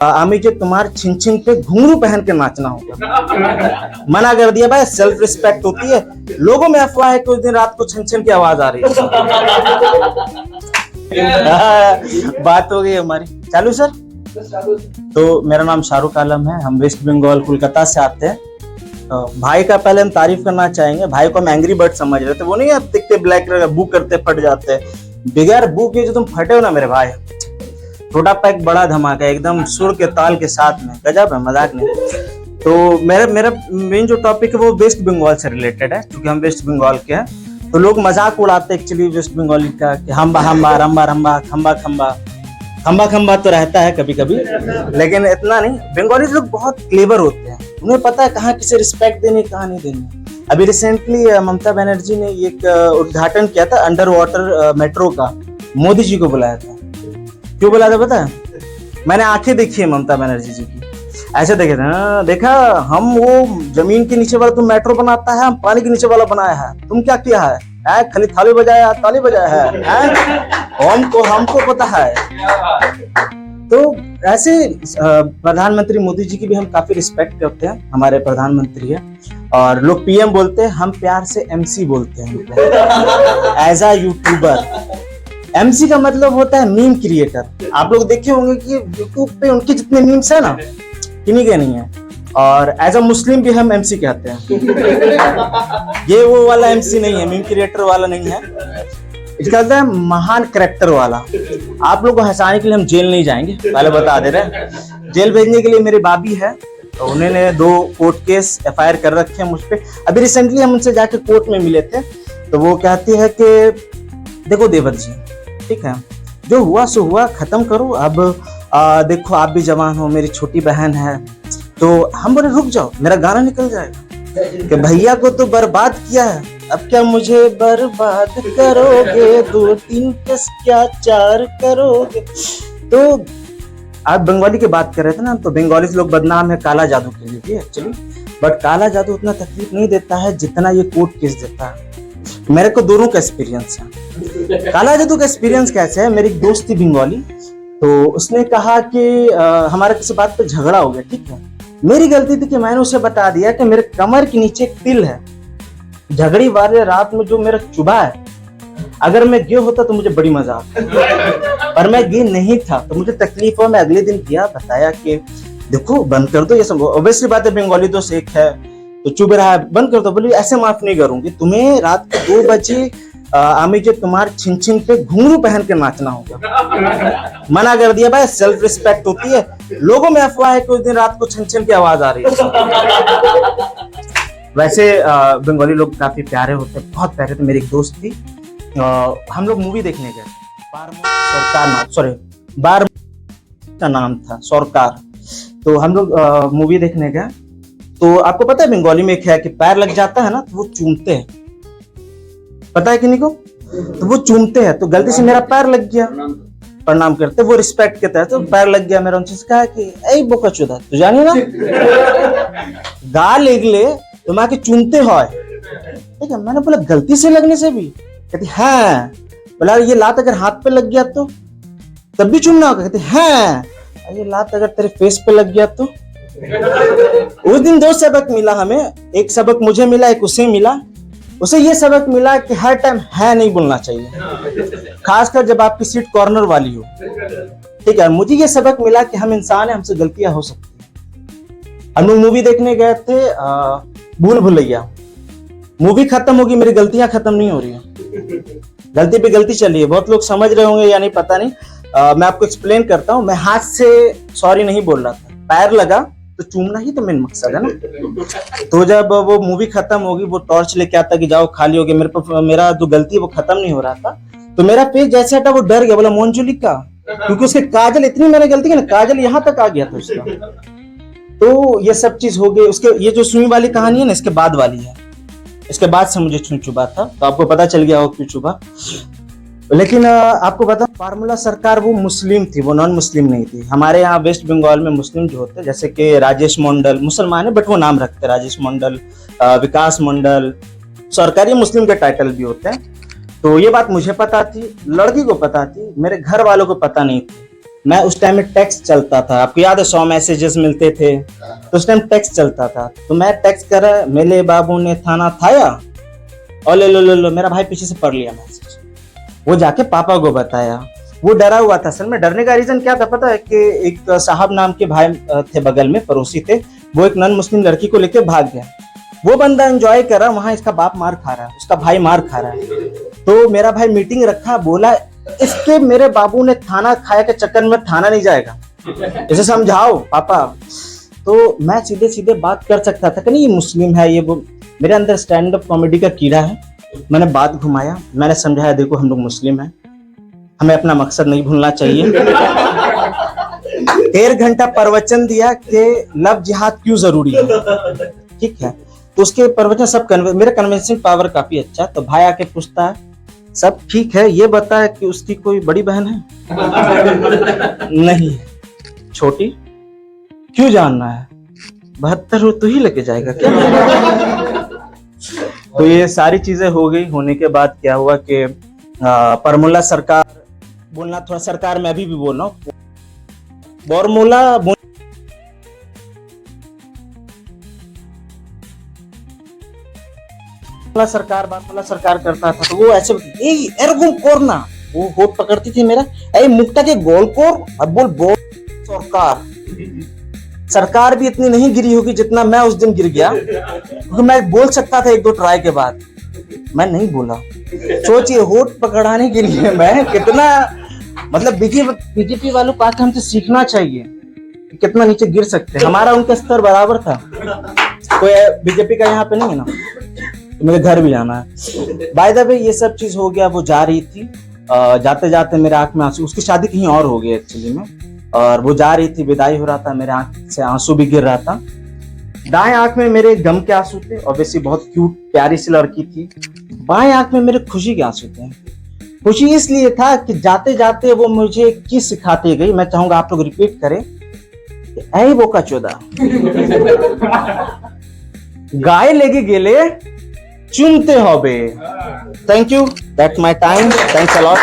आमी जो तुम्हारे छिन छिन पे घुंघरू पहन के नाचना होगा। मना कर दिया भाई, सेल्फ रिस्पेक्ट होती है। लोगों में अफवाह है कि उस दिन रात को छिन छिन की आवाज आ रही है। बात हो गई हमारी, चालू सर। तो मेरा नाम शाहरुख आलम है, हम वेस्ट बंगाल कोलकाता से आते हैं। तो भाई का पहले हम तारीफ करना चाहेंगे। भाई को हम एंग्री बर्ड समझ रहे थे, वो नहीं आप दिखते ब्लैक कलर का, बू करते फट जाते हैं। बगैर बू के जो तुम फटे हो ना मेरे भाई, छोटा पैक बड़ा धमाका, एकदम सुर के ताल के साथ में, गजब है, मजाक नहीं। तो मेरा मेन जो टॉपिक है वो वेस्ट बंगाल से रिलेटेड है, क्योंकि हम वेस्ट बंगाल के हैं। तो लोग मजाक उड़ाते हैं एक्चुअली वेस्ट बंगाली का कि हम्बा हम्बा रम्बा रम्बा खम्बा खम्बा खम्बा खम्बा तो रहता है कभी कभी, लेकिन इतना नहीं। बंगाली लोग बहुत क्लेवर होते हैं, उन्हें पता है कहाँ किसे रिस्पेक्ट देनी कहाँ नहीं देनी। अभी रिसेंटली ममता बनर्जी ने एक उद्घाटन किया था अंडर वाटर मेट्रो का, मोदी जी को बुलाया था। क्यों बुलाया था पता है? मैंने आंखें देखी है ममता बनर्जी जी की, ऐसे देखे थे, देखा हम वो जमीन के नीचे वाला तुम मेट्रो बनाता है, हम पानी के नीचे वाला बनाया है, तुम क्या किया है? खाली थाली बजाया, ताली बजाया है? हमको पता है। तो ऐसे प्रधानमंत्री मोदी जी की भी हम काफी रिस्पेक्ट करते हैं, हमारे प्रधानमंत्री है। और लोग पीएम बोलते हैं, हम प्यार से एमसी बोलते हैं। एज अ यूट्यूबर, एमसी का मतलब होता है मीम क्रिएटर। आप लोग देखे होंगे कि यूट्यूब पे उनके जितने मीम्स है ना, किन्हीं के नहीं है। और एज अ मुस्लिम भी हम एमसी कहते हैं। ये वो वाला एमसी नहीं है, मीम क्रिएटर वाला नहीं है, इसका मतलब है महान कैरेक्टर वाला। आप लोग को हंसाने के लिए हम जेल नहीं जाएंगे, पहले बता दे रहे हैं। जेल भेजने के लिए मेरी भाभी है, तो उन्होंने 2 कोर्ट केस एफआईआर कर रखे हैं मुझ पे। अभी रिसेंटली हम उनसे जाके कोर्ट में मिले थे, तो वो कहती है कि देखो देवर जी, ठीक है, जो हुआ सो हुआ, खत्म करो। अब देखो आप भी जवान हो, मेरी छोटी बहन है। तो हम बोले रुक जाओ, मेरा गाना निकल जाएगा कि भैया को तो बर्बाद किया है, अब क्या मुझे बर्बाद करोगे? 2-3 कस क्या 4 करोगे? तो आप बंगाली की बात कर रहे थे ना, तो बंगाली लोग बदनाम है काला जादू के लिए एक्चुअली, बट काला जादू उतना तकलीफ नहीं देता है जितना ये कोर्ट केस देता है। मेरे को दोनों का एक्सपीरियंस है। काला जादू का एक्सपीरियंस कैसे है? मेरी एक दोस्त थी बंगाली, तो उसने कहा कि हमारा किसी बात पे झगड़ा हो गया, ठीक है। मेरी गलती थी कि मैंने उसे बता दिया कि मेरे कमर के नीचे एक तिल है, झगड़ी वाले रात में जो मेरा चुभा है, अगर मैं गे होता तो मुझे बड़ी मजा आता, पर मैं गे नहीं था तो मुझे तकलीफ हुआ। मैं अगले दिन किया, बताया कि देखो बंद कर दो ये सब। ऑब्वियसली बात है, बंगाली तो सेख है तो चुभ रहा है, बंद कर दो। बोली ऐसे माफ नहीं करूंगी, तुम्हें रात को 2 बजे आमी जो तुम्हारे छिन छिन पे घुंघरू पहन के नाचना होगा। मना कर दिया भाई, सेल्फ रिस्पेक्ट होती है। लोगों में अफवाह है कि उस दिन रात को छिन छिन की आवाज आ रही है। वैसे बंगाली लोग काफी प्यारे होते हैं, बहुत प्यारे थे। मेरी एक दोस्त थी, हम लोग मूवी देखने गए, बार का नाम था सरकार। तो हम लोग मूवी देखने गए, तो आपको पता है बंगाली में एक है कि पैर लग जाता है ना तो वो चूमते हैं, पता है कि नहीं को? तो वो चूमते हैं, तो गलती से मेरा पैर लग गया, प्रणाम करते, वो रिस्पेक्ट के तहत तो पैर लग गया मेरा। उनसे कहा कि ऐ बोका चुदा, तू जानी ना गाल ले तो मैं चूमते हो, ठीक है। मैंने बोला गलती से लगने से भी? कहती हाँ। बोला ये लात अगर हाथ पे लग गया तो तब भी चूमना होगा? कहती हाँ। ये लात अगर तेरे फेस पे लग गया तो? उस दिन 2 सबक मिला हमें, एक सबक मुझे मिला, एक उसे मिला। उसे ये सबक मिला कि हर टाइम है नहीं बोलना चाहिए, खासकर जब आपकी सीट कॉर्नर वाली हो, ठीक है। मुझे ये सबक मिला कि हम इंसान हैं, हमसे गलतियां हो सकती हैं। हम लोग मूवी देखने गए थे, भूल भुलैया। मूवी खत्म होगी, मेरी गलतियां खत्म नहीं हो रही है, गलती पे गलती चली है। बहुत लोग समझ रहे होंगे या नहीं पता नहीं, मैं आपको एक्सप्लेन करता हूँ। मैं हाथ से सॉरी नहीं बोल रहा था, पैर लगा तो चूमना ही तो मेन मकसद है ना। तो जब वो मूवी खत्म होगी, वो टॉर्च लेके आता कि जाओ खाली हो गया, मेरा जो गलती है वो खत्म नहीं हो रहा था, तो मेरा फेस जैसे हटा वो डर गया, बोला मोंजुलिका, क्योंकि उसके काजल इतनी मैंने गलती की ना, काजल यहाँ तक आ गया था उसका। तो ये सब चीज हो गई। उसके ये जो सुई वाली कहानी है ना, इसके बाद वाली है, इसके बाद से मुझे चुभा था, तो आपको पता चल गया हो क्यों चुभा। लेकिन आपको पता, फार्मूला सरकार वो मुस्लिम थी, वो नॉन मुस्लिम नहीं थी। हमारे यहाँ वेस्ट बंगाल में मुस्लिम जो होते हैं, जैसे कि राजेश मंडल, मुसलमान है बट वो नाम रखते हैं राजेश मंडल, विकास मंडल, सरकारी मुस्लिम के टाइटल भी होते हैं। तो ये बात मुझे पता थी, लड़की को पता थी, मेरे घर वालों को पता नहीं थी। मैं उस टाइम में टेक्स्ट चलता था, आपको याद है 100 मैसेजेस मिलते थे, तो उस टाइम टेक्स्ट चलता था। तो मैं टेक्स्ट कर रहा, मेरे बाबू ने थाना थाया, और ले मेरा भाई पीछे से पढ़ लिया मैसेज, वो जाके पापा को बताया। वो डरा हुआ था। असल में डरने का रीजन क्या था पता है, कि एक साहब नाम के भाई थे बगल में, पड़ोसी थे, वो एक नॉन मुस्लिम लड़की को लेके भाग गया। वो बंदा एंजॉय कर रहा, वहां इसका बाप मार खा रहा है, उसका भाई मार खा रहा है। तो मेरा भाई मीटिंग रखा, बोला इसके मेरे बाबू ने खाना खाया के चक्कर में थाना नहीं जाएगा, इसे समझाओ पापा। तो मैं सीधे सीधे बात कर सकता था कि नहीं ये मुस्लिम है, ये वो, मेरे अंदर स्टैंड अप कॉमेडी का कीड़ा है। मैंने बात घुमाया, मैंने समझाया देखो हम लोग मुस्लिम हैं, हमें अपना मकसद नहीं भूलना चाहिए। 1.5 घंटा प्रवचन दिया कि लव जिहाद क्यों जरूरी है, ठीक है। तो उसके प्रवचन सब मेरा कन्विंसिंग पावर काफी अच्छा। तो भाई आके पूछता है सब ठीक है, ये बता है कि उसकी कोई बड़ी बहन है? नहीं। छोटी? क्यों जानना है? 72 हो तो ही लेके जाएगा क्या? तो ये सारी चीजें हो गई। होने के बाद क्या हुआ कि परमुल्ला सरकार बोलना, थोड़ा सरकार में अभी भी बोल रहा हूँ, बारमूला सरकार करता था। तो वो ऐसे एरगुम कोरना, वो होठ पकड़ती थी मेरा, ऐ मुक्ता के गोल कोर, अब बोल सरकार भी इतनी नहीं गिरी होगी जितना मैं उस दिन गिर गया, क्योंकि मैं बोल सकता था 1-2 ट्राई के बाद, मैं नहीं बोला। सोचिए होठ पकड़ाने के लिए मैं कितना, मतलब बीजेपी वालों को आके हमसे सीखना चाहिए कितना नीचे गिर सकते हैं। हमारा उनका स्तर बराबर था। कोई बीजेपी का यहाँ पे नहीं है ना, तो मेरे घर भी जाना है। बाय द वे ये सब चीज हो गया, वो जा रही थी, जाते जाते मेरे आंख में आंसू, उसकी शादी कहीं और हो गई एक्चुअली में, और वो जा रही थी, विदाई हो रहा था, मेरे आंख से आंसू भी गिर रहा था। दाएं आंख में मेरे गम के आंसू थे, ऑब्वियसली बहुत क्यूट प्यारी सी लड़की थी। बाएं आंख में मेरे खुशी के आंसू थे। खुशी इसलिए था कि जाते जाते वो मुझे एक चीज सिखाती गई, मैं चाहूंगा आप लोग रिपीट करें, ऐ बोका चोदा गाय लेके गेले चुनते होबे। Thank you, that's my time, thanks a lot.